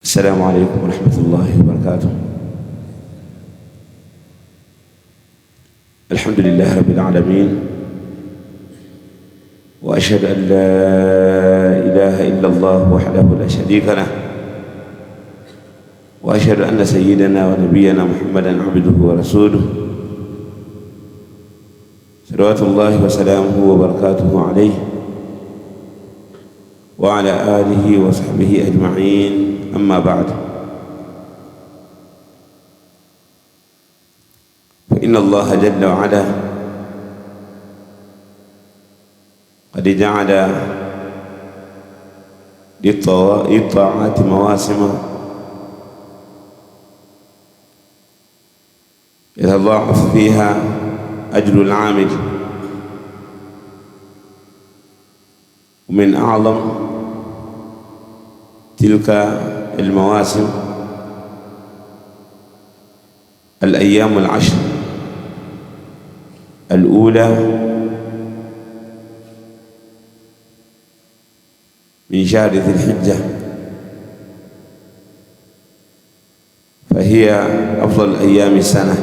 السلام عليكم ورحمة الله وبركاته. الحمد لله رب العالمين، وأشهد أن لا إله إلا الله وحده لا شريك له، وأشهد أن سيدنا ونبينا محمدا عبده ورسوله، صلوات الله وسلامه وبركاته عليه وعلى آله وصحبه أجمعين. أما بعد، فإن الله جل وعلا قد جعل للطاعات مواسم يتضاعف فيها أجر العامل، ومن أعظم تلك المواسم الأيام العشر الأولى من شهر ذي الحجة، فهي أفضل أيام السنة.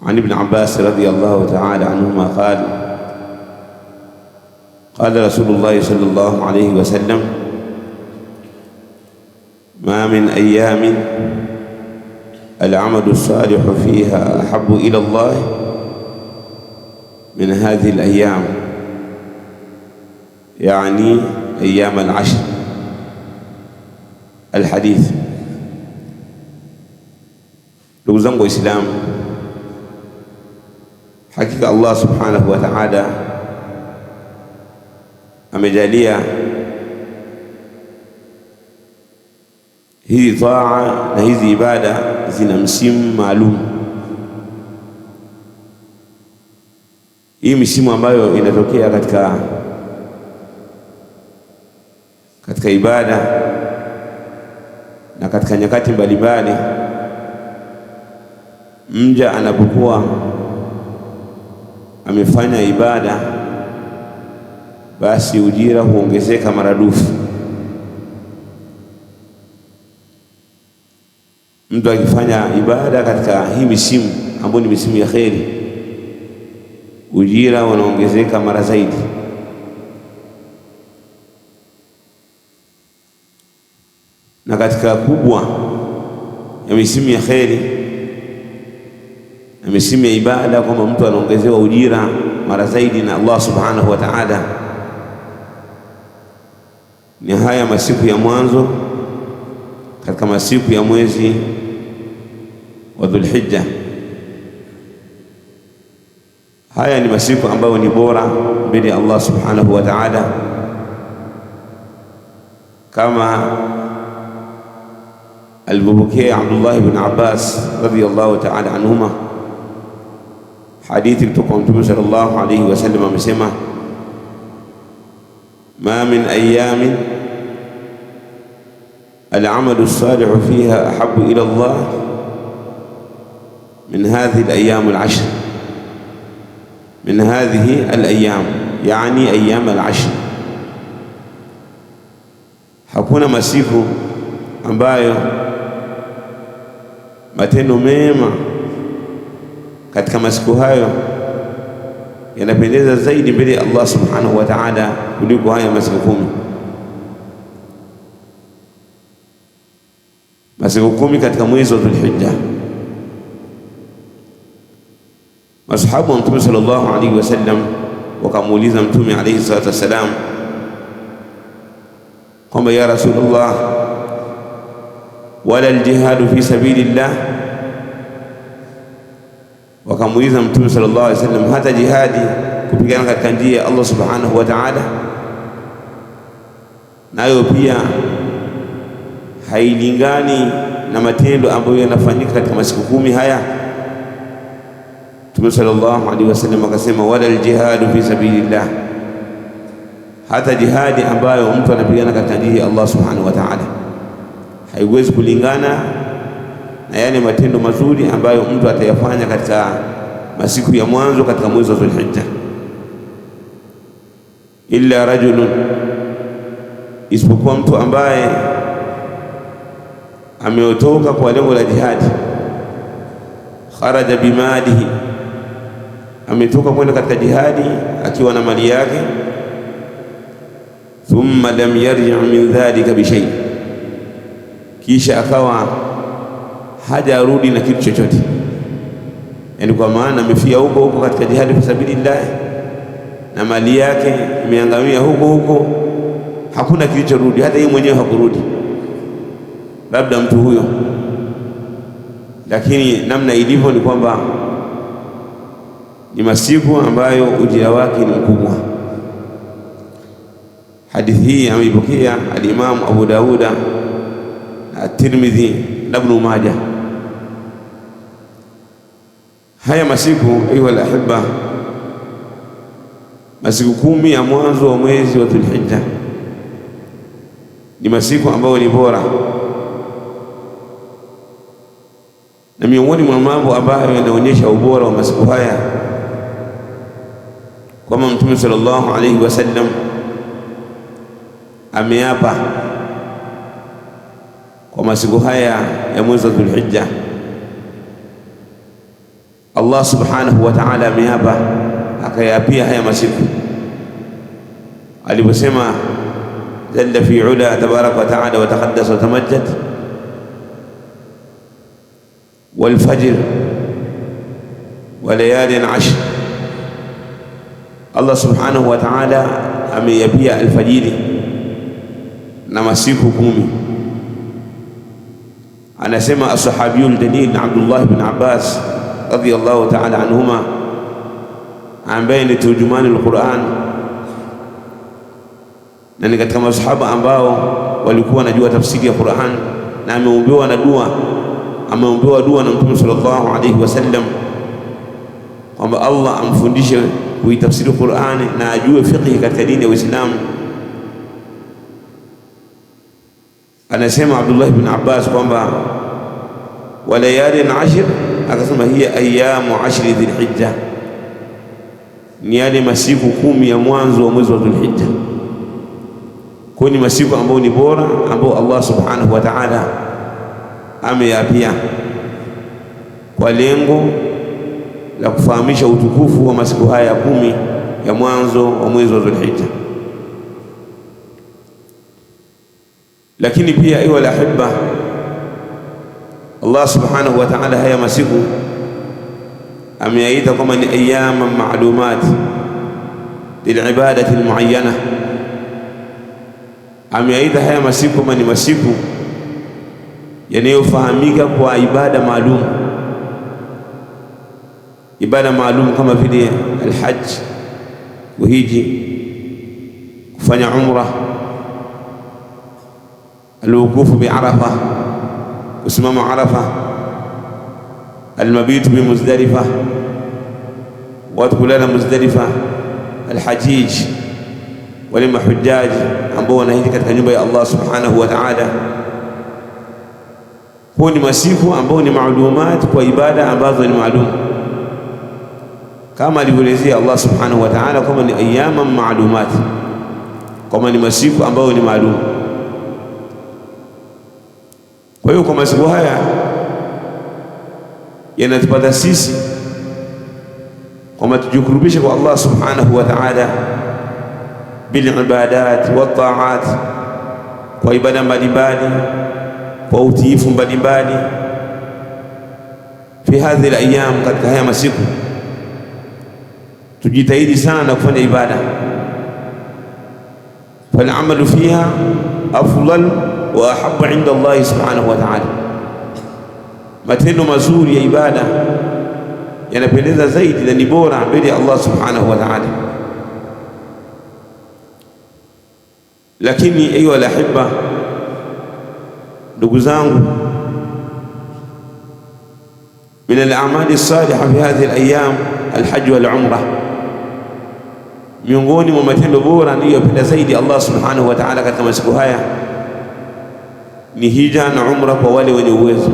عن ابن عباس رضي الله تعالى عنهما قال رسول الله صلى الله عليه وسلم: ما من أيام العمل الصالح فيها أحب إلى الله من هذه الأيام، يعني أيام العشر. الحديث. ndugu zangu Waislamu, hakika Allah subhanahu wa ta'ala amejalia hizi taa na hizi ibada zina msimu maalum. Hii misimu ambayo inatokea katika ibada na katika nyakati mbalimbali, mja anapokuwa amefanya ibada, basi ujira huongezeka maradufu. Mtu akifanya ibada katika hii misimu ambayo ni misimu ya kheri, ujira unaongezeka mara zaidi. Na katika kubwa ya misimu ya kheri na misimu ya ibada, kwamba mtu anaongezewa ujira mara zaidi na Allah subhanahu wa ta'ala, ni haya masiku ya mwanzo katika masiku ya mwezi wa Dhulhijja. Haya ni masiku ambayo ni bora mbele ya Allah subhanahu wa ta'ala, kama alivyopokea Abdullah ibn Abbas radhiyallahu ta'ala anhuma hadithi kutoka Mtume sallallahu alayhi wasallam, amesema: ما من أيام العمل الصالح فيها أحب إلى الله من هذه الأيام العشر، من هذه الأيام يعني أيام العشر. hakuna masiku ambayo matendo mema katika masiku hayo yanapendeza zaidi mbele ya Allah subhanahu wa ta'ala kuliko haya masiku 10. Masiku 10 katika mwezi wa Dhulhijja. Masahaba wa Mtume sallallahu alaihi wasallam wakamuuliza Mtume alaihi salatu wasalam kwamba, ya Rasulullah, wala aljihadu fi sabilillah? Wakamuuliza Mtume sallallahu alaihi wasallam, hata jihadi, kupigana katika njia ya Allah subhanahu wa ta'ala, nayo pia hailingani na matendo ambayo yanafanyika katika masiku 10 haya? Mtume sallallahu alaihi wasallam akasema, wala aljihadu fi sabilillah, hata jihadi ambayo mtu anapigana katika njia ya Allah subhanahu wa ta'ala haiwezi kulingana na yale matendo mazuri ambayo mtu atayafanya katika masiku ya mwanzo katika mwezi wa Dhulhijja. illa rajulun isipokuwa mtu ambaye ameotoka kwa lengo la jihadi, kharaja bimalihi, ametoka kwenda katika jihadi akiwa na mali yake, thumma lam yarji' min dhalika bi shay, kisha akawa hajarudi na kitu chochote, yani kwa maana amefia huko katika jihadi fi sabilillah na mali yake imeangamia huko, hakuna kilichorudi, hata yeye mwenyewe hakurudi, labda mtu huyo. Lakini namna ilivyo ni kwamba ni masiku ambayo ujira wake ni mkubwa. Hadithi hii ameipokea al-Imam Abu Dawud na At-Tirmidhi na Ibn Majah. Haya masiku ayuha al-ahibba, masiku 10 ya mwanzo wa mwezi wa Dhulhijja ni masiku ambayo ni bora, na miongoni mwa mambo ambayo yanaonyesha ubora wa masiku haya kama Mtume sallallahu alayhi wasallam ameapa kwa masiku haya ya mwezi wa Dhulhijja. Allah subhanahu wa ta'ala ameapa, akayapia haya masiku aliposema jalla fi ula tabaraka wa ta'ala wa taqaddas wa tamajjad wal fajr wa layalin 'ashr. Allah subhanahu wa ta'ala ameyapia alfajiri na masiku 10. Anasema as-sahabiyul jalil Abdullah ibn Abbas radiyallahu ta'ala anhuma, ambaye ni turjumani al-Qur'an na ni katika masahaba ambao walikuwa wanajua tafsiri ya Qur'an, na ameombewa dua na Mtume sallallahu alayhi wasallam kwamba Allah amfundishe kuitafsiri Qur'ani na ajue fiqh katika dini ya Uislamu. Anasema Abdullah ibn Abbas kwamba wa layalin 'ashr, akasema hiya ayamu 'ashri dhilhijja, ni yale masiku 10 ya mwanzo wa mwezi wa Dhulhijja. Kwa ni masiku ambayo ni bora, ambao Allah subhanahu wa ta'ala ameyapia kwa lengo la kufahamisha utukufu wa masiku haya 10 ya mwanzo wa mwezi wa Dhulhijja. Lakini pia ayuha al-ahibba, Allah subhanahu wa ta'ala haya masiku ameyaita kama ni ayyaman ma'lumat lil'ibadati al-mu'ayyana. Ameyaita haya masiku kama ni masiku yanayofahamika kwa ibada maalum, ibada maalum kama vile al-hajj, kuhiji, kufanya umra, al-wuqufu bi Arafa, kusimama Arafa, al-mabitu bi Muzdalifa, watu kulala Muzdalifa, al-hajij, wale mahujaji ambao wanahiji katika nyumba ya Allah subhanahu wa ta'ala. Huo ni masiku ambao ni maalumat kwa ibada ambazo ni maalum, kama alivyoelezea Allah subhanahu wa ta'ala kama ni ayyaman maalumat, kama ni masiku ambayo ni maalum. Kwa hiyo kwa masiku haya yanatupata sisi kwamba tujikurubishe kwa Allah subhanahu wa ta'ala bil ibadat wa ta'at, kwa ibada mbalimbali, kwa utiifu mbalimbali fi hadhihi al-ayyam, katika haya masiku tujitahidi sana kufanya ibada. Fal amalu fiha afdal wa ahabbu inda Allah subhanahu wa ta'ala, matendo mazuri ya ibada yanapendeza zaidi na ni bora mbele ya Allah subhanahu wa ta'ala. Lakini ayuha al-ahibba, ndugu zangu, min al-a'mali as-salihah fi hadhihi al-ayyam al-hajj wal-umrah, miongoni mwa matendo bora niliyopenda zaidi Allah subhanahu wa ta'ala katika masiku haya ni hija na umra kwa wale wenye uwezo.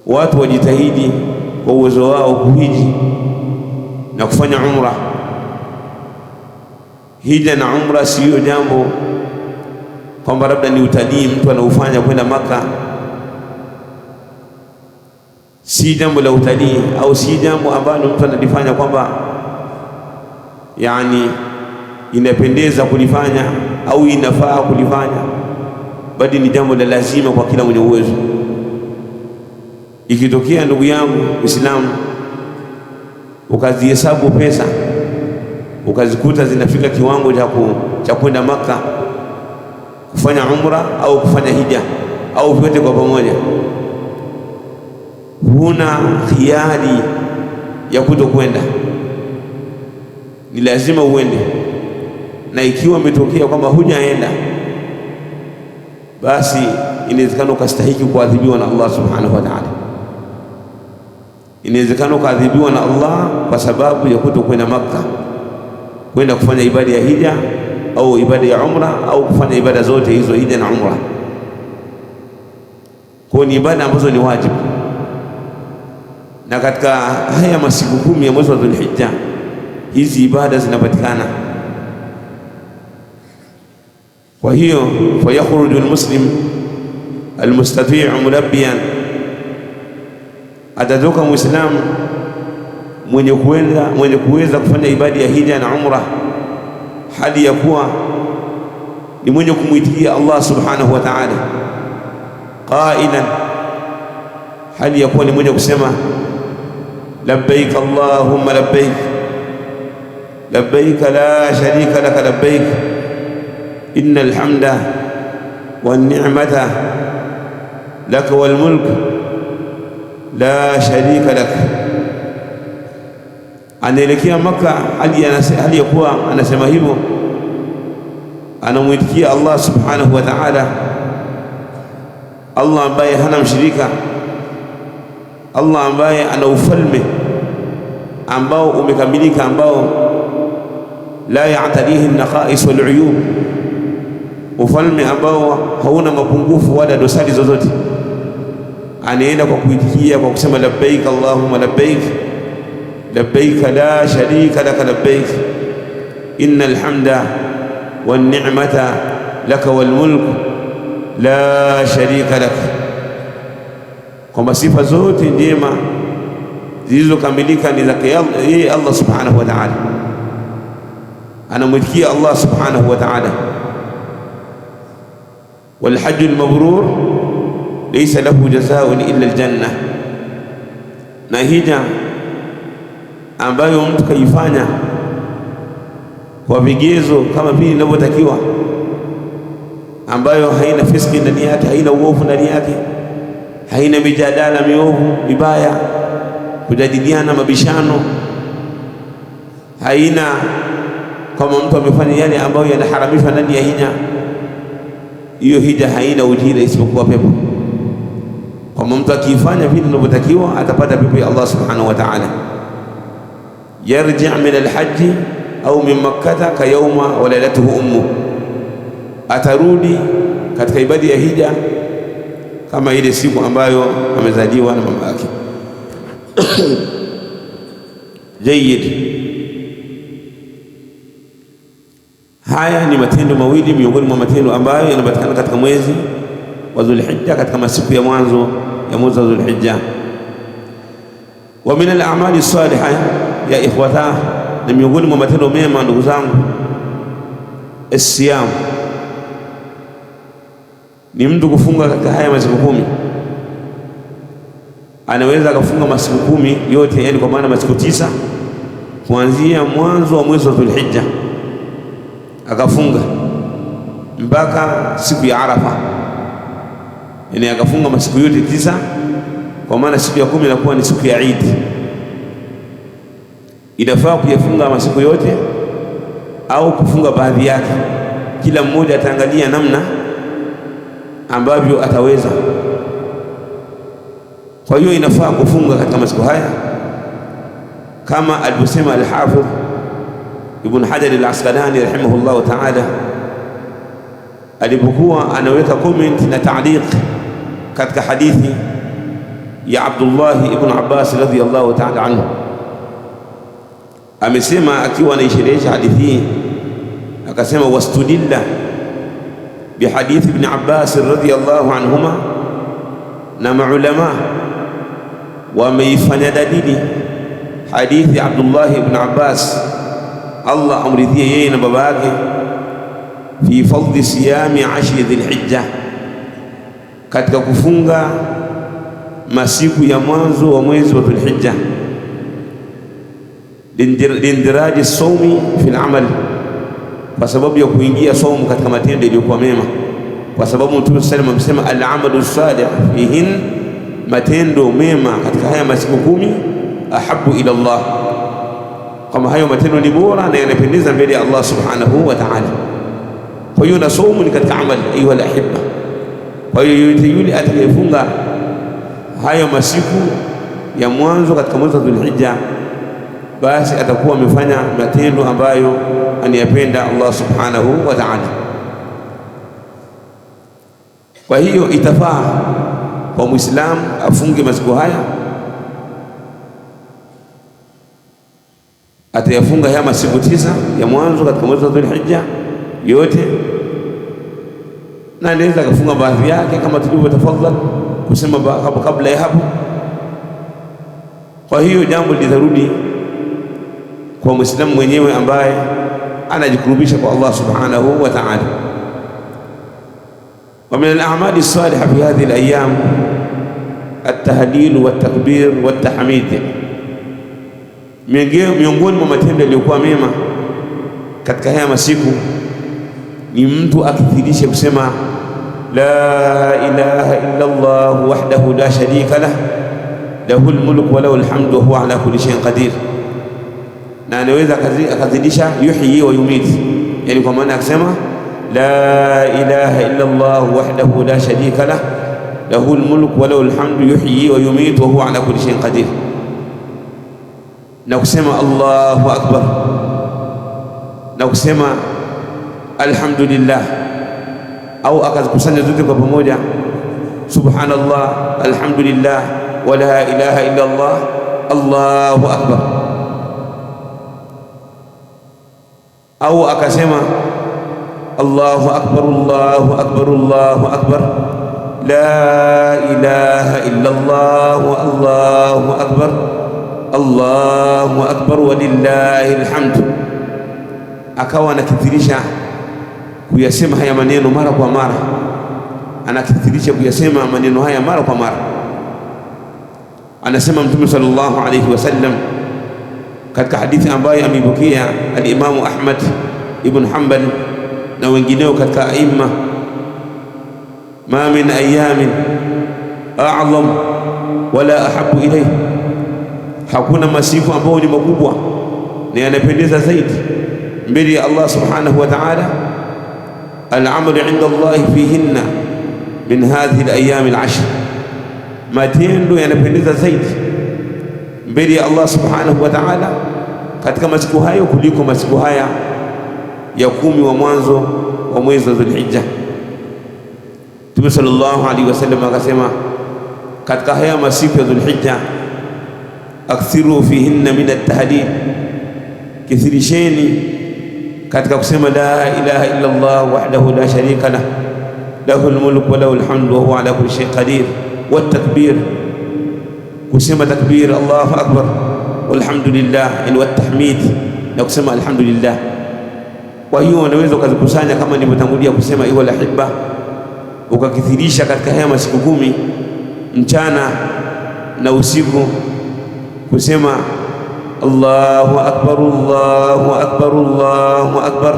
Watu wajitahidi kwa uwezo wao kuhiji na kufanya umra. hija na umra siyo jambo kwamba labda ni utalii mtu anaufanya kwenda Maka, si jambo la utalii au si jambo ambalo mtu analifanya kwamba yani inapendeza kulifanya au inafaa kulifanya, bali ni jambo la lazima kwa kila mwenye uwezo. Ikitokea ndugu yangu Muislamu ukazihesabu pesa ukazikuta zinafika kiwango cha kwenda Maka kufanya umra au kufanya hija au vyote kwa pamoja, huna khiari ya kutokwenda, ni lazima uende. Na ikiwa umetokea kwamba hujaenda, basi inawezekana ukastahiki kuadhibiwa na Allah subhanahu wa ta'ala. Inawezekana ukaadhibiwa na Allah kwa sababu ya kutokwenda Makka, kwenda kufanya ibada ya hija au ibada ya umra au kufanya ibada zote hizo, hija na umra. Kwa ni ibada ambazo ni wajibu, na katika haya masiku 10 ya mwezi wa Dhulhijja hizi ibada zinapatikana. Kwa hiyo fayakhruju almuslim almustati'u mulabbiyan, atatoka muislamu mwenye kuweza kufanya ibada ya hija na umra hali ya kuwa ni mwenye kumwitikia Allah subhanahu wa ta'ala, qailan, hali ya kuwa ni mwenye kusema labbaik allahumma labbaik labbaik la sharika laka labbaik innal hamda wan ni'mata laka wal mulk la sharika laka. Anaelekea Maka hali ya kuwa anasema hivyo, anamwitikia Allah subhanahu wa ta'ala, Allah ambaye hana mshirika, Allah ambaye ana ufalme ambao umekamilika, ambao la ya'tadihi an-naqais wal 'uyub, ufalme ambao hauna mapungufu wala dosari zozote. Anaenda kwa kuitikia kwa kusema labbaik allahumma labbaik labbaik la sharika laka labbaik innal hamda wan ni'mata laka wal mulk la sharika laka, kwamba sifa zote njema zilizokamilika ni zake yeye Allah subhanahu wa ta'ala. Anamwitikia Allah subhanahu wa ta'ala, wal hajjul mabrur laysa lahu jazaa'un illa aljanna, na hija ambayo mtu kaifanya kwa vigezo kama vile inavyotakiwa, ambayo haina fiski ndani yake, haina uovu ndani yake, haina mijadala miovu mibaya, kujadiliana mabishano, haina kama mtu amefanya yale ambayo yanaharamishwa ndani ya hija, hiyo hija haina ujira isipokuwa pepo. Kama mtu akifanya vile inavyotakiwa atapata pepo ya Allah subhanahu wa ta'ala. Yarji' min alhaji au min makkata ka yawma waladatuhu ummu, atarudi katika ibada ya hija kama ile siku ambayo amezaliwa na mama yake. Jayyid, haya ni matendo mawili miongoni mwa matendo ambayo yanapatikana katika mwezi wa Dhulhijja, katika masiku ya mwanzo ya mwezi wa Dhulhijja. Wa min al-a'mali salihah ya ikhwata, na miongoni mwa matendo mema ndugu zangu, as-siyam, ni mtu kufunga katika haya masiku 10. Anaweza akafunga masiku 10 yote, yani kwa maana masiku 9 kuanzia mwanzo wa mwezi wa Dhulhijja akafunga mpaka siku ya Arafa, yani akafunga masiku yote 9, kwa maana siku ya 10 inakuwa ni siku ya Eid. Inafaa kuyafunga masiku yote au kufunga baadhi yake, kila mmoja ataangalia namna ambavyo ataweza. Kwa hiyo inafaa kufunga katika masiku haya kama alivyosema al-Hafidh Ibn Hajar al-Asqalani rahimahullahu ta'ala alipokuwa anaweka comment na ta'liq katika hadithi ya Abdullah ibn Abbas radhiyallahu ta'ala anhu. Amesema akiwa anaisherehesha hadithi hii akasema wastudilla bihadithi ibn Abbas radhiyallahu anhuma, na maulama wameifanya dalili hadithi Abdullah ibn Abbas, Allah amridhie yeye na baba yake, fi fadli siyami ashri dhilhijja, katika kufunga masiku ya mwanzo wa mwezi wa Dhulhijja, lindiraji saumi fil amal, kwa sababu ya kuingia saumu katika matendo yaliyokuwa mema, kwa sababu Mtume sallallahu alayhi wasallam amesema al-amalu salih fihin, matendo mema katika haya masiku 10 ahabu ila Allah, kama hayo matendo ni bora na yanapendeza mbele ya Allah subhanahu wa ta'ala. Kwa hiyo na saumu ni katika amali, ayuha al-ahibba. Kwa hiyo yule atakayefunga hayo masiku ya mwanzo katika mwezi wa Dhulhijja, basi atakuwa amefanya matendo ambayo anayapenda Allah subhanahu wa ta'ala. Kwa hiyo itafaa kwa Muislamu afunge masiku haya, atayafunga haya masiku 9 ya mwanzo katika mwezi wa Dhulhijja yote, na anaweza akafunga baadhi yake kama tulivyotafadhali kusema hapo kabla ya hapo. Kwa hiyo jambo litarudi kwa Muislamu mwenyewe ambaye anajikurubisha kwa Allah subhanahu wa ta'ala. Wa min al-a'mali as-salihah fi hadhihi al-ayyam at-tahlil wat-takbir wat-tahmid, miongoni mwa matendo yaliyokuwa mema katika haya masiku ni mtu akithirisha kusema la ilaha illa Allah wahdahu la sharika lah, lahul mulku wa lahul hamdu wa huwa ala kulli shay'in qadir. Na anaweza akazidisha yuhyi wa yumit, yani kwa maana akisema la ilaha illa Allah wahdahu la sharika lah, lahul mulku wa lahul hamdu yuhyi wa yumit wa huwa ala kulli shay'in qadir, na kusema Allahu akbar, na kusema alhamdulillah, au akazikusanya zote kwa pamoja, subhanallah, alhamdulillah, wa la ilaha illa Allah, Allahu akbar. Au akasema Allahu akbar, Allahu akbar, Allahu akbar, la ilaha illa Allah, Allahu akbar, Allahu akbar wa lillahi alhamd. Akawa anakithirisha kuyasema haya maneno mara kwa mara, anakithirisha kuyasema maneno haya mara kwa mara. Anasema Mtume sallallahu alayhi wasallam katika hadithi ambayo ameipokea al-Imamu Ahmad ibn Hanbal na wengineo katika aima, ma min ayamin a'zam wala ahabu ilayhi, hakuna masiku ambayo ni makubwa na yanapendeza zaidi mbele ya Allah subhanahu wa ta'ala, al-amalu 'inda Allah fihinna min hadhihi al-ayyam al-'ashr, matendo yanapendeza zaidi mbele ya Allah subhanahu wa ta'ala katika masiku hayo kuliko masiku haya ya 10 wa mwanzo wa mwezi wa Dhulhijja. Mtume sallallahu alaihi wasallam akasema katika haya masiku ya Dhulhijja, akthiru fihinna min at-tahlil, kithirisheni katika kusema la ilaha illa Allah wahdahu la sharika lah, lahul mulku wa lahul hamdu wa huwa ala kulli shay'in qadir, wat takbir, kusema takbir Allahu akbar, walhamdulillah, wat tahmid, na kusema alhamdulillah. Kwa hiyo unaweza ukazikusanya kama nilivyotangulia kusema, iwa lahibba, ukakithirisha katika haya masiku 10 mchana na usiku kusema Allahu akbar, Allahu akbar, Allahu akbar,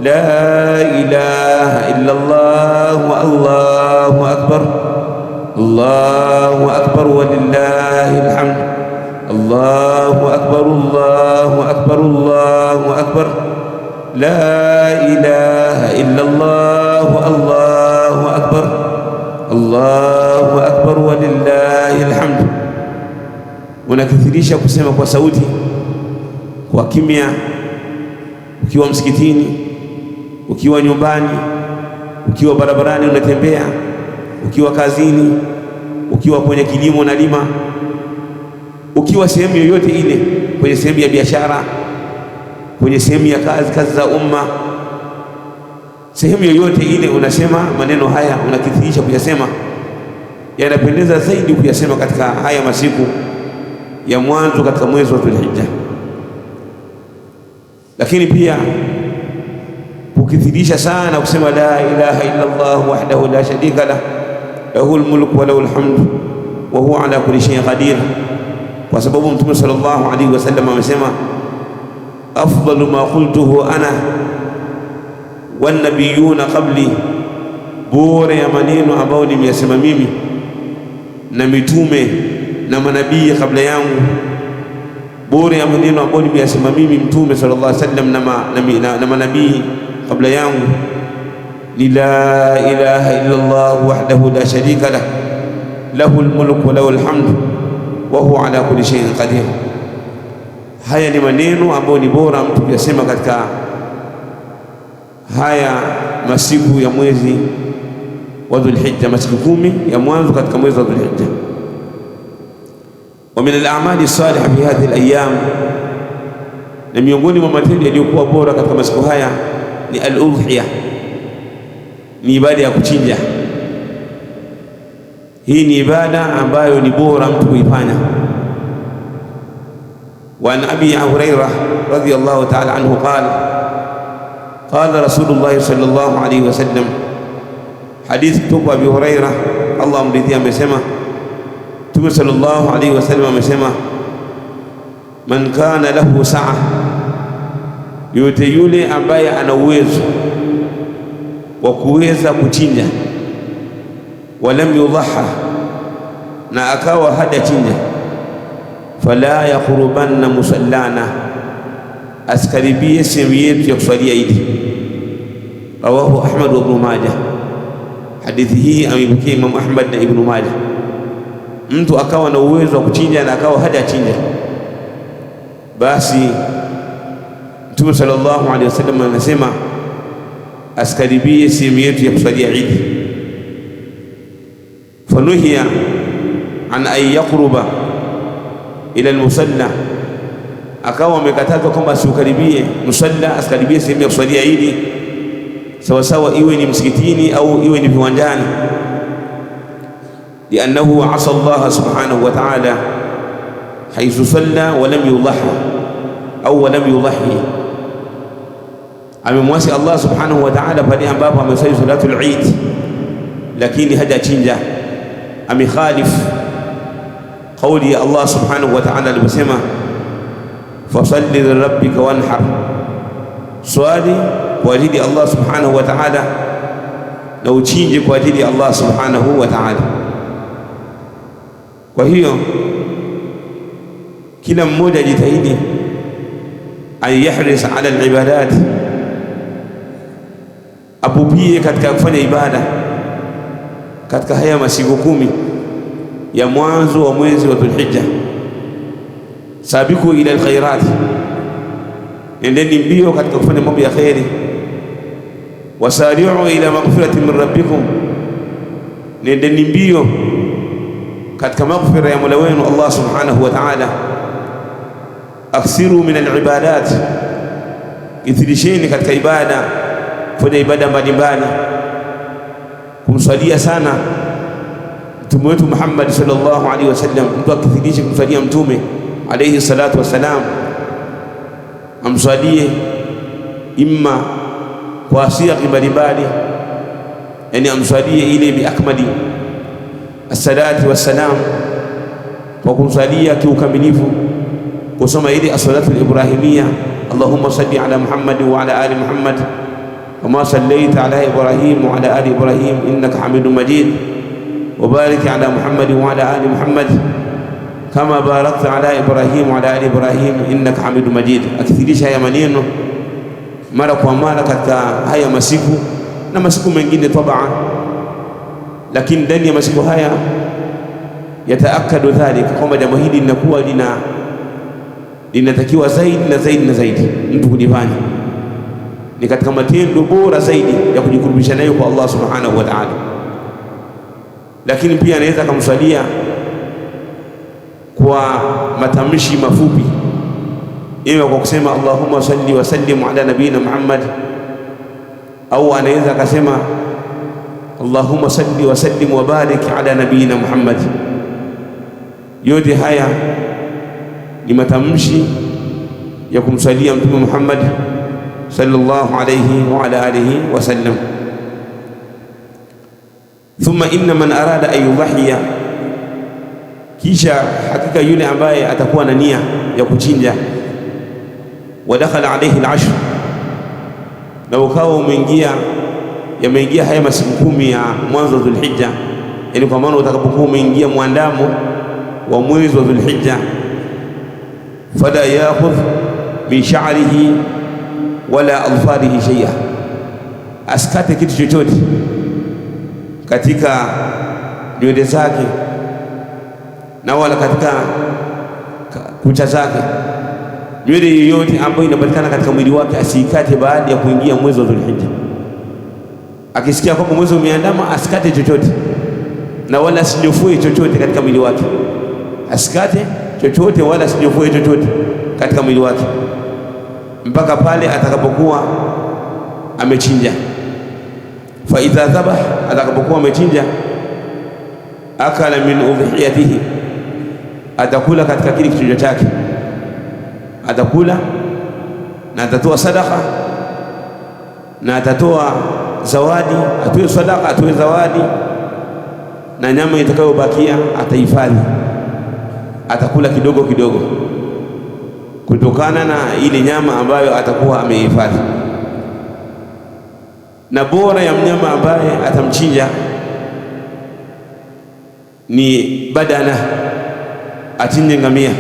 la ilaha illa Allah, Allahu akbar, Allahu akbar wa lillahi alhamd, Allahu akbar, Allahu akbar, Allahu akbar, la ilaha illa Allah, Allahu akbar, Allahu akbar wa lillahi alhamd. Unakithirisha kusema kwa sauti, kwa kimya, ukiwa msikitini, ukiwa nyumbani, ukiwa barabarani unatembea, ukiwa kazini, ukiwa kwenye kilimo na lima, ukiwa sehemu yoyote ile, kwenye sehemu ya biashara, kwenye sehemu ya kazi za umma, sehemu yoyote ile unasema maneno haya, unakithirisha kuyasema, yanapendeza zaidi kuyasema katika haya masiku ya mwanzo katika mwezi wa Dhulhijja. Lakini pia kukithirisha sana kusema la ilaha illa Allah wahdahu la sharika lah lahul mulku wa lahul hamdu wa huwa ala kulli shay'in qadir, kwa sababu Mtume sallallahu alaihi wasallam amesema afdalu ma qultuhu ana wan nabiyuna qabli, bora ya maneno ambayo nimeyasema mimi na mitume na manabii kabla yangu, bora ya maneno ambayo nimeyasema mimi Mtume sallallahu alaihi wasallam na manabii kabla yangu ni la ilaha illa Allah wahdahu la sharika lah lahul mulku wa lahul hamdu wa huwa ala kulli shay'in qadir. Haya ni maneno ambayo ni bora mtu kuyasema katika haya masiku ya mwezi wa Dhulhijja, masiku 10 ya mwanzo katika mwezi wa Dhulhijja. Wa min al-a'mali salihah fi hadhihi al-ayyam, na miongoni mwa matendo yaliyokuwa bora katika masiku haya ni al-udhiya, ni ibada ya kuchinja. Hii ni ibada ambayo ni bora mtu kuifanya. Wa an Abi Hurairah radhiyallahu ta'ala anhu qala Rasulullah sallallahu alayhi wasallam, hadith kutoka Abi Hurairah Allah amridhia, amesema Mtume sallallahu alayhi wasallam amesema, man kana lahu sa'a, yote yule ambaye ana uwezo wa kuweza kuchinja, walam yudhaha, na akawa hajachinja, fala yaqrubanna musallana, askaribie sehemu yetu ya kuswalia Idi. Rawahu Ahmad wa Ibn Majah. Hadithi hii amepokea Imam Ahmad na Ibn Majah. Mtu akawa na uwezo wa kuchinja na akawa hajachinja, basi Mtume sallallahu alaihi wasallam anasema askaribie sehemu yetu ya kuswalia Idi. Fanuhiya an an yaqruba ila almusalla, akawa amekatazwa kwamba asikaribie musalla, asikaribie sehemu ya kuswalia Idi, sawa sawa iwe ni msikitini au iwe ni viwanjani, liannahu asa Allah subhanahu wa ta'ala haythu salla wa lam yudhaha au wa lam yudhahi, amemwasi Allah subhanahu wa ta'ala pale ambapo amesali salatul Eid lakini hajachinja, amekhalif kauli ya Allah subhanahu wa ta'ala aliposema fasalli lirabbika wanhar, swali kwa ajili ya Allah subhanahu wa ta'ala na uchinje kwa ajili ya Allah subhanahu wa ta'ala. Kwa hiyo kila mmoja ajitahidi an yahris ala alibadat, apupie katika kufanya ibada katika haya masiku 10 ya mwanzo wa mwezi wa Dhulhijja. Sabiku ila alkhairat, nendeni mbio katika kufanya mambo ya khairi. Wasari'u ila maghfirati min rabbikum, nendeni mbio katika maghfira ya Mola wenu Allah subhanahu wa ta'ala. Aksiru min alibadat, ithirisheni katika ibada, kufanya ibada mbalimbali, kumswalia sana mtume wetu Muhammad sallallahu alaihi wasallam. Mtu akithirisha kumswalia mtume alayhi salatu wassalam, amswalie imma kwa siaghi mbalimbali, yani amswalie ile biakmali as-salati wassalam, kwa kumswalia kiukamilifu, kusoma ile as-salatu al-ibrahimiyya, Allahumma salli ala Muhammad wa ala ali Muhammad kama sallaita ala Ibrahim wa ala ali Ibrahim innaka Hamidum Majid, wa barik ala Muhammad wa ala ali Muhammad kama barakta ala Ibrahim wa ala ali Ibrahim innaka Hamidum Majid. Akithirisha haya maneno mara kwa mara katika haya masiku na masiku mengine tabaan, lakini ndani ya masiku haya yataakadu dhalika, kwamba jambo hili linakuwa linatakiwa zaidi na zaidi na zaidi mtu kulifanya, ni katika matendo bora zaidi ya kujikurubisha nayo kwa Allah subhanahu wa ta'ala. Lakini pia anaweza kumswalia kwa matamshi mafupi, iwe kwa kusema Allahumma salli wa sallim ala nabiyina Muhammad au anaweza akasema Allahumma salli wa sallim wa barik ala nabiyina Muhammad. Yote haya ni matamshi ya kumsalia Mtume Muhammad sallallahu alayhi wa ala alihi wa sallam. Thumma inna man arada an yudhiya, kisha hakika yule ambaye atakuwa na nia ya kuchinja, wa dakhala alayhi al-ashr, na ukawa yameingia haya masiku 10 ya mwanzo wa Dhulhijja, yani kwa maana utakapokuwa umeingia mwandamo wa mwezi wa Dhulhijja, fala ya'khudh min sha'rihi wala adfarihi shay'a, asikate kitu chochote katika nywele zake na wala katika kucha zake. Nywele yoyote ambayo inapatikana katika mwili wake asikate baada ya kuingia mwezi wa Dhulhijja. Akisikia kwamba mwezi umeandama, asikate chochote na wala asinyofue chochote katika mwili wake, asikate chochote wala asinyofue chochote katika mwili wake mpaka pale atakapokuwa amechinja. Fa idha dhabah, atakapokuwa amechinja, akala min udhiyatihi, atakula katika kile kichinjo chake, atakula na atatoa sadaka na atatoa zawadi, atoe sadaka, atoe zawadi, na nyama itakayobakia atahifadhi, atakula kidogo kidogo kutokana na ile nyama ambayo atakuwa amehifadhi. Na bora ya mnyama ambaye atamchinja ni badana, achinje ngamia.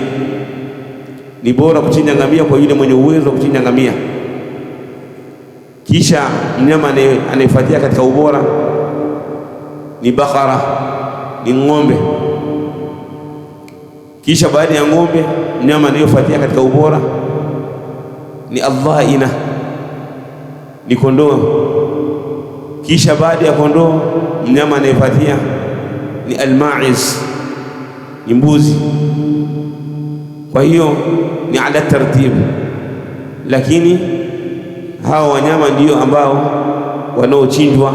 Ni bora kuchinja ngamia kwa yule mwenye uwezo wa kuchinja ngamia. Kisha mnyama anayefuatia katika ubora ni bakara, ni ng'ombe. Kisha baada ya ng'ombe, mnyama anayefuatia katika ubora ni adhaina, ni kondoo. Kisha baada ya kondoo, mnyama anayefuatia ni almaiz, ni mbuzi. Kwa hiyo ni ala tartibu, lakini hawa wanyama ndio ambao wanaochinjwa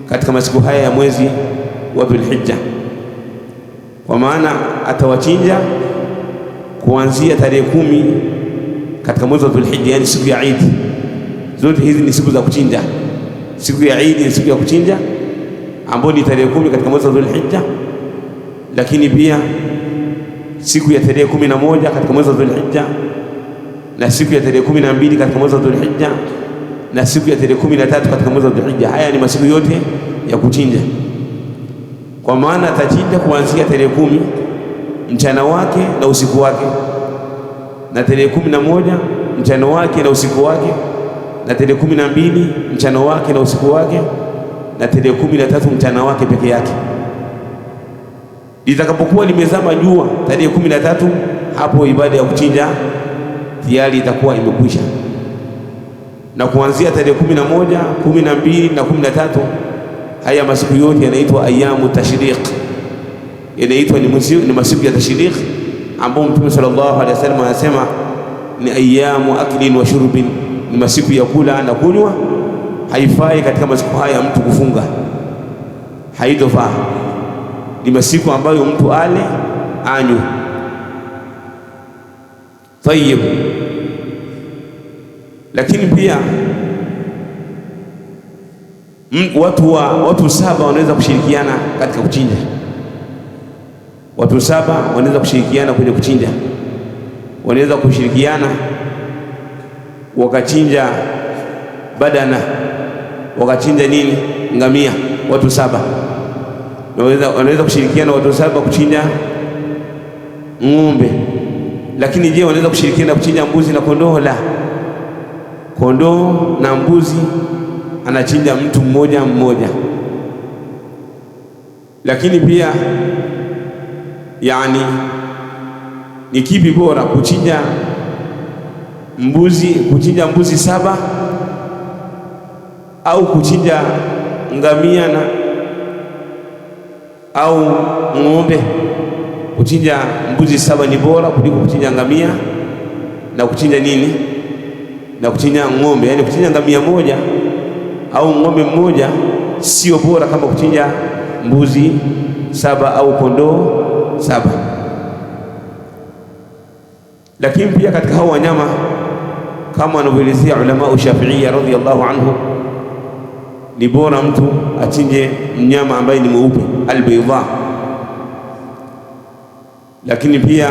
katika masiku haya ya mwezi wa Dhulhijja, kwa maana atawachinja kuanzia tarehe 10 katika mwezi wa Dhulhijja, yani siku ya Eid. Zote hizi ni siku za kuchinja. Siku ya Eid ni siku ya kuchinja ambayo ni tarehe 10 katika mwezi wa Dhulhijja, lakini pia siku ya tarehe 11 katika mwezi wa Dhulhijja, na siku ya tarehe 12 katika mwezi wa Dhulhijja, na siku ya tarehe 13 katika mwezi wa Dhulhijja. Haya ni masiku yote ya kuchinja, kwa maana atachinja kuanzia tarehe 10 mchana wake na usiku wake, na tarehe 11 mchana wake na usiku wake, na tarehe 12 mchana wake na usiku wake, na tarehe 13 mchana wake peke yake. Litakapokuwa limezama jua tarehe 13, hapo ibada ya kuchinja tayari itakuwa imekwisha. Na kuanzia tarehe 11, 12 na 13, haya masiku yote yanaitwa ayamu tashriq, yanaitwa ni masiku ya tashriq, ambao Mtume sallallahu alaihi wasallam anasema ni ayamu aklin wa shurbin, ni masiku ya kula na kunywa. Haifai katika masiku haya mtu kufunga, haitofaa. Ni masiku ambayo mtu ale anywe. Tayyib. Lakini pia watu 7 wanaweza kushirikiana katika kuchinja. Watu 7 wanaweza kushirikiana kwenye kuchinja. Wanaweza kushirikiana wakachinja badana, wakachinja nini? Ngamia. Watu 7 wanaweza kushirikiana, watu 7 kuchinja ng'ombe. Lakini je, wanaweza kushirikiana kuchinja mbuzi na kondoo? La, kondoo na mbuzi anachinja mtu mmoja mmoja. Lakini pia yani ni kipi bora, kuchinja mbuzi 7 au kuchinja ngamia au ng'ombe? Kuchinja mbuzi 7 ni bora kuliko kuchinja ngamia na kuchinja nini na kuchinja ng'ombe, yani kuchinja ngamia moja au ng'ombe mmoja sio bora kama kuchinja mbuzi 7 au kondoo 7. Lakini pia katika hao wanyama kama wanavyoelezea ulama Shafi'iyya radhiyallahu anhu, ni bora mtu achinje mnyama ambaye ni mweupe albayda. Lakini pia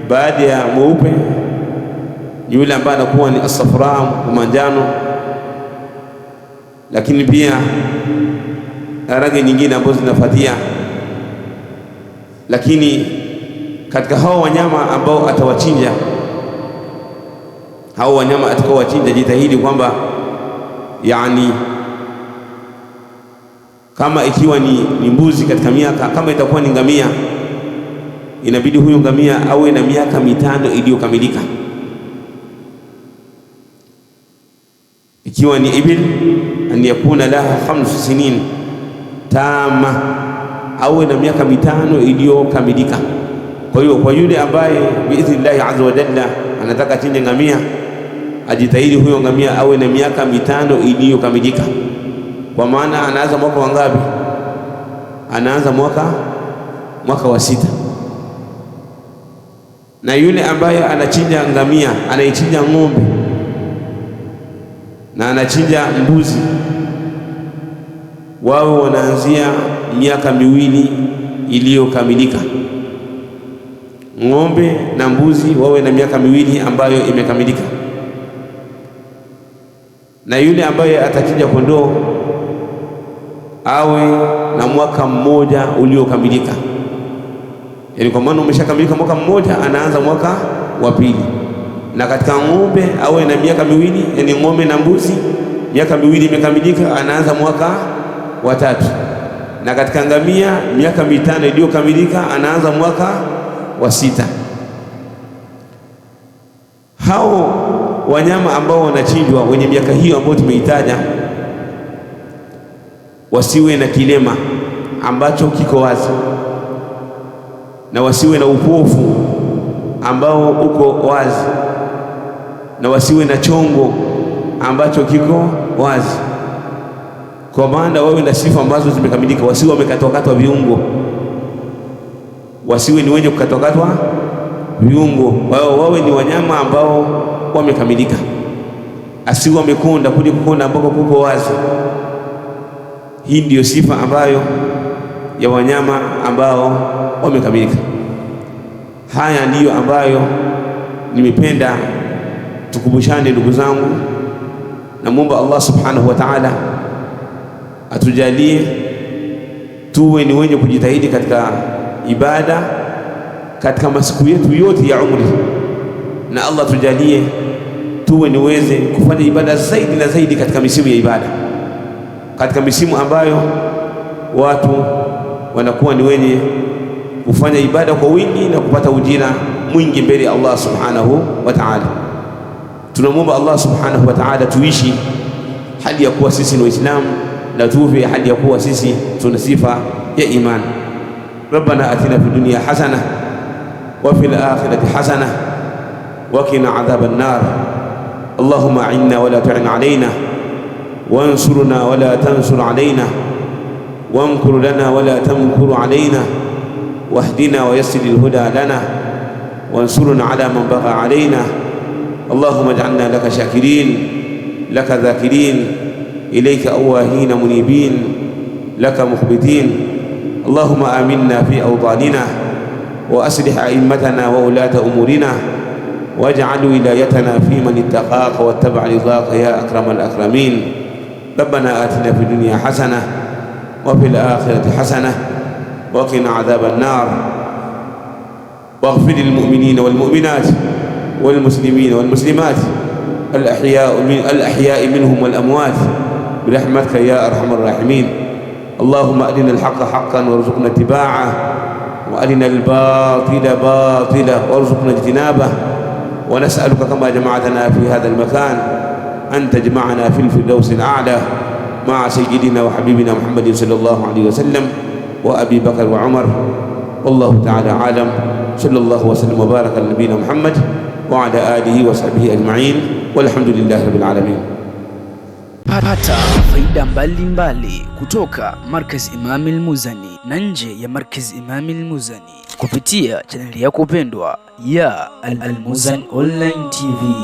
baada ya mweupe yule ambaye anakuwa ni asafra manjano, lakini pia rangi nyingine ambazo zinafuatia. Lakini katika hao wanyama ambao atawachinja, hao wanyama atakaowachinja, jitahidi kwamba yani kama ikiwa ni mbuzi katika miaka, kama itakuwa ni ngamia, inabidi huyo ngamia awe na miaka 5 iliyokamilika. Ikiwa ni ibil, an yakuna laha 5 sinin tama, awe na miaka 5 iliyokamilika. Kwa hiyo kwa yule ambaye biidhnillahi azza wa jalla anataka chinje ngamia, ajitahidi huyo ngamia awe na miaka 5 iliyokamilika. Kwa maana anaanza mwaka wangapi? Anaanza mwaka wa 6. Na yule ambaye anachinja ngamia, anaichinja ng'ombe na anachinja mbuzi, wao wanaanzia miaka 2 iliyokamilika. Ng'ombe na mbuzi wawe na miaka 2 ambayo imekamilika. Na yule ambaye atachinja kondoo awe na mwaka 1 uliokamilika. Yani kwa maana umeshakamilika mwaka 1, anaanza mwaka wa 2. Na katika ng'ombe awe na miaka 2, yani ng'ombe na mbuzi miaka 2 imekamilika, anaanza mwaka wa 3. Na katika ngamia miaka 5 iliyokamilika, anaanza mwaka wa 6. Hao wanyama ambao wanachinjwa wenye miaka hiyo ambayo tumeitaja, wasiwe na kilema ambacho kiko wazi, na wasiwe na upofu ambao uko wazi, na wasiwe na chongo ambacho kiko wazi. Kwa maana wawe na sifa ambazo zimekamilika, wasiwe wamekatwakatwa viungo, wasiwe ni wenye kukatwakatwa viungo, wawe ni wanyama ambao wamekamilika. Asiwe wamekonda kuja kukonda ambako kuko wazi. Hii ndiyo sifa ambayo ya wanyama ambao wamekamilika. Haya ndiyo ambayo nimependa tukumbushane ndugu zangu, na muomba Allah subhanahu wa ta'ala atujalie tuwe ni wenye kujitahidi katika ibada katika masiku yetu yote ya umri, na Allah tujalie tuwe niweze kufanya ibada zaidi na zaidi katika misimu ya ibada, katika misimu ambayo watu wanakuwa ni wenye kufanya ibada kwa wingi na kupata ujira mwingi mbele ya Allah subhanahu wa ta'ala. Tunamwomba Allah subhanahu wa ta'ala tuishi hali ya kuwa sisi ni Waislamu, na tuwe hali ya kuwa sisi tuna sifa ya iman. Rabbana atina fid dunya hasana wa fil akhirati hasana wa qina adhaban nar. Allahumma a'inna wa la tu'in alayna wansurna wa la tansur alayna wamkur lana wa la tamkur alayna wahdina wa yassir al-huda lana wansurna ala man bagha alayna. Allahumma ij'alna laka shakirin laka dhakirin ilayka awahina munibin laka mukhbitin. Allahumma aminna fi awtanina wa aslih a'immatana wa ulata umurina waj'al wilayatana fi man ittaqaka wattaba'a ridaka ya akramal akramin. Rabbana atina fid dunya hasanah wa fil akhirati hasanah wa qina adhaban nar. واغفر للمؤمنين والمؤمنات والمسلمين والمسلمات الأحياء منهم والأموات برحمتك يا أرحم الراحمين. اللهم أرنا الحق حقا وارزقنا اتباعه وأرنا الباطل باطلا وارزقنا اجتنابه. ونسألك كما جمعتنا في هذا المكان أن تجمعنا في الفردوس الأعلى مع سيدنا وحبيبنا محمد صلى الله عليه وسلم وأبي بكر وعمر. والله تعالى عالم. صلى الله وسلم وبارك على نبينا محمد وعلى آله وصحبه أجمعين. walhamdulillahi rabbil alamin. Pata faida mbalimbali kutoka Markaz Imam Al-Muzani na nje ya Markaz Imam Al-Muzani kupitia chaneli yako pendwa ya Al-Muzani Online TV.